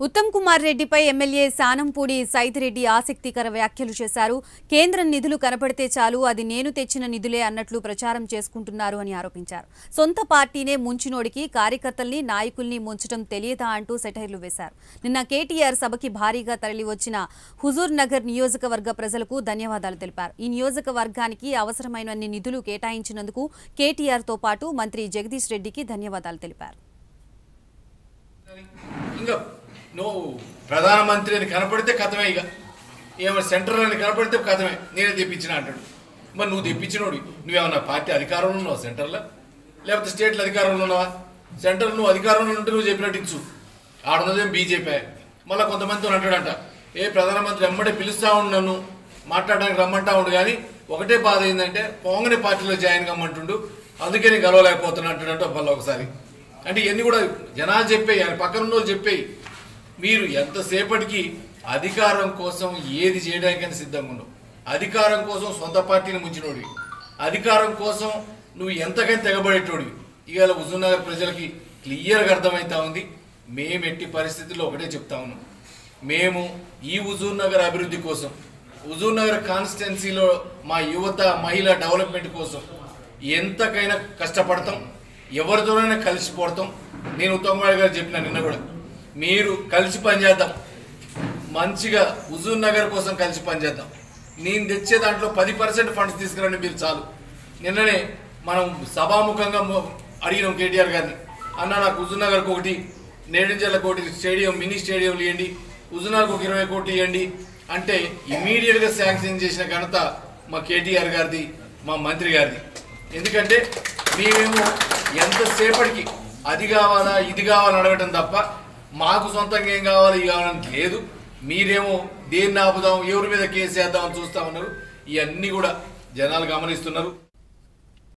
ఉత్తమ్ కుమార్ రెడ్డిపై ఎమ్మెల్యే సానంపూడి సైదిరెడ్డి ఆసక్తికర వ్యాఖ్యలు చేశారు. కేంద్రం నిధులు కనపడితే చాలు అది నేను తెచ్చిన నిధులే అన్నట్లు ప్రచారం చేసుకుంటున్నారు అని ఆరోపించారు. సొంత పార్టీనే ముంచినోడికి కార్యకర్తల్ని నాయకుల్ని ముంచడం తెలియదా అంటూ సెటైర్లు వేశారు. నిన్న కేటీఆర్ సభకి భారీగా తరలివచ్చిన హుజూర్ నగర్ నియోజకవర్గ ప్రజలకు ధన్యవాదాలు తెలిపారు. ఈ నియోజకవర్గానికి అవసరమైనన్ని నిధులు కేటాయించినందుకు కేటీఆర్ తో పాటు మంత్రి జగదీష్ రెడ్డికి ధన్యవాదాలు తెలిపారు. నువ్వు ప్రధానమంత్రి అని కనపడితే కథమే, ఇక ఏమైనా సెంటర్ అని కనపడితే కథమే, నేనే తెప్పించిన అంటాడు. మరి నువ్వు తెప్పించినోడు, నువ్వేమన్నా పార్టీ అధికారంలో ఉన్నావా సెంటర్లో, లేకపోతే స్టేట్లో అధికారంలో ఉన్నావా? సెంటర్ నువ్వు అధికారంలో ఉంటే నువ్వు చెప్పినట్టు ఇచ్చు. ఆడున్నదేం బీజేపీ. మళ్ళీ కొంతమందితో అంటాడంట, ప్రధానమంత్రి ఎమ్మడే పిలుస్తూ ఉండు, నన్ను మాట్లాడడానికి రమ్మంటా ఉండు, కానీ ఒకటే బాధ ఏంటంటే పోంగనే పార్టీలో జాయిన్ కమ్మంటుండు, అందుకే నేను గెలవలేకపోతున్నా అంటాడంట మళ్ళీ ఒకసారి. అంటే ఇవన్నీ కూడా జనాలు చెప్పేయి, ఆయన పక్కన ఉన్న వాళ్ళు చెప్పేయి. మీరు ఎంతసేపటికి అధికారం కోసం ఏది చేయడానికైనా సిద్ధంగా ఉండవు. అధికారం కోసం సొంత పార్టీని ముంచినోడివి, అధికారం కోసం నువ్వు ఎంతకైనా తెగబడేటోడివి. ఇవాళ హుజూర్ నగర్ ప్రజలకి క్లియర్గా అర్థమవుతా ఉంది. మేము ఎట్టి పరిస్థితుల్లో ఒకటే చెప్తా ఉన్నాం, మేము ఈ హుజూర్ నగర్ అభివృద్ధి కోసం, హుజూర్ నగర్ కాన్స్టిట్యున్సీలో మా యువత మహిళ డెవలప్మెంట్ కోసం ఎంతకైనా కష్టపడతాం, ఎవరితోనైనా కలిసిపోతాం. నేను ఉత్తమ్ కుమార్ గారు చెప్పిన నిన్న కూడా, మీరు కలిసి పనిచేద్దాం, మంచిగా హుజూర్ నగర్ కోసం కలిసి పనిచేద్దాం. నేను తెచ్చే దాంట్లో 10% ఫండ్స్ తీసుకురండి మీరు చాలు. నిన్ననే మనం సభాముఖంగా అడిగినాం కేటీఆర్ గారిని, అన్న నాకు హుజూర్ నగర్కి ఒకటి, నేడింజలకు ఒకటి స్టేడియం, మినీ స్టేడియంలు ఇవ్వండి, హుజూర్ నగర్కి ఒక 20 కోట్లు ఇవ్వండి అంటే ఇమీడియట్గా శాంక్షన్ చేసిన ఘనత మా కేటీఆర్ గారిది, మా మంత్రి గారిది. ఎందుకంటే మేమేమో ఎంతసేపటికి అది కావాలా ఇది కావాలని అడగటం తప్ప మాకు సొంతంగా ఏం కావాలి ఇది కావాలని లేదు. మీరేమో దేన్ని ఆపుదాం, ఎవరి మీద కేసు వేద్దామని చూస్తా ఉన్నారు. ఇవన్నీ కూడా జనాలు గమనిస్తున్నారు.